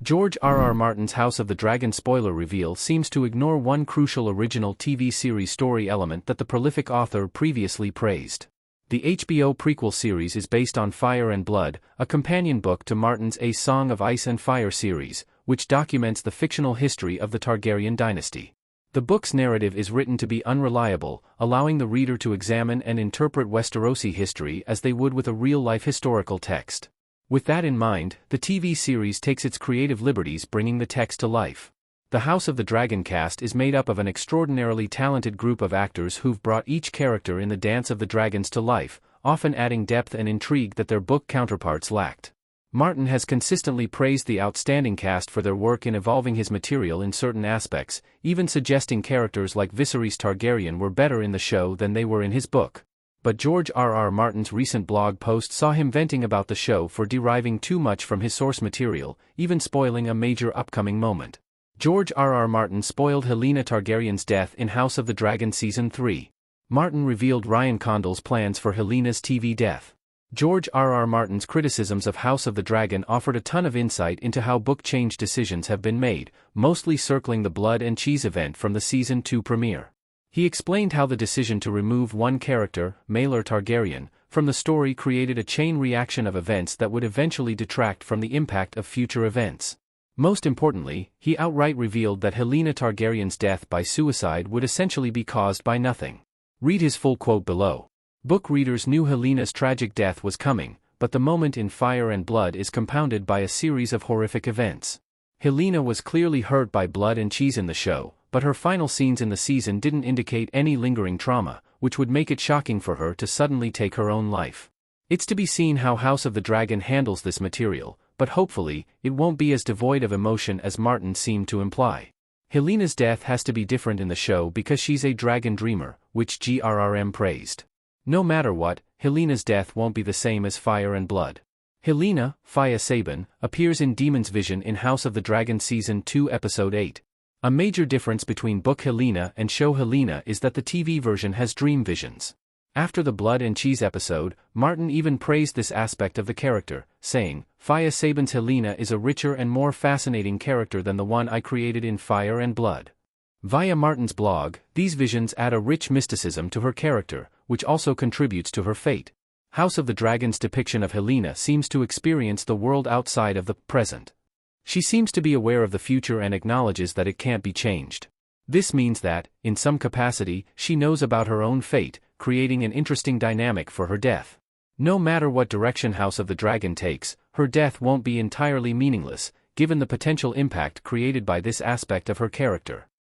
George R.R. Martin's House of the Dragon spoiler reveal seems to ignore one crucial original TV series story element that the prolific author previously praised. The HBO prequel series is based on Fire and Blood, a companion book to Martin's A Song of Ice and Fire series, which documents the fictional history of the Targaryen dynasty. The book's narrative is written to be unreliable, allowing the reader to examine and interpret Westerosi history as they would with a real-life historical text. With that in mind, the TV series takes its creative liberties bringing the text to life. The House of the Dragon cast is made up of an extraordinarily talented group of actors who've brought each character in the Dance of the Dragons to life, often adding depth and intrigue that their book counterparts lacked. Martin has consistently praised the outstanding cast for their work in evolving his material in certain aspects, even suggesting characters like Viserys Targaryen were better in the show than they were in his book. But George R.R. Martin's recent blog post saw him venting about the show for deriving too much from his source material, even spoiling a major upcoming moment. George R.R. Martin spoiled Helaena Targaryen's death in House of the Dragon Season 3. Martin revealed Ryan Condal's plans for Helena's TV death. George R.R. Martin's criticisms of House of the Dragon offered a ton of insight into how book change decisions have been made, mostly circling the blood and cheese event from the Season 2 premiere. He explained how the decision to remove one character, Maelor Targaryen, from the story created a chain reaction of events that would eventually detract from the impact of future events. Most importantly, he outright revealed that Helaena Targaryen's death by suicide would essentially be caused by nothing. Read his full quote below. Book readers knew Helena's tragic death was coming, but the moment in Fire and Blood is compounded by a series of horrific events. Helaena was clearly hurt by blood and cheese in the show, but her final scenes in the season didn't indicate any lingering trauma, which would make it shocking for her to suddenly take her own life. It's to be seen how House of the Dragon handles this material, but hopefully, it won't be as devoid of emotion as Martin seemed to imply. Helena's death has to be different in the show because she's a dragon dreamer, which GRRM praised. No matter what, Helena's death won't be the same as Fire and Blood. Helaena, Faya Sabin, appears in Demon's Vision in House of the Dragon Season 2 Episode 8. A major difference between book Helaena and show Helaena is that the TV version has dream visions. After the Blood and Cheese episode, Martin even praised this aspect of the character, saying, "Faya Sabin's Helaena is a richer and more fascinating character than the one I created in Fire and Blood." Via Martin's blog, these visions add a rich mysticism to her character, which also contributes to her fate. House of the Dragon's depiction of Helaena seems to experience the world outside of the present. She seems to be aware of the future and acknowledges that it can't be changed. This means that, in some capacity, she knows about her own fate, creating an interesting dynamic for her death. No matter what direction House of the Dragon takes, her death won't be entirely meaningless, given the potential impact created by this aspect of her character.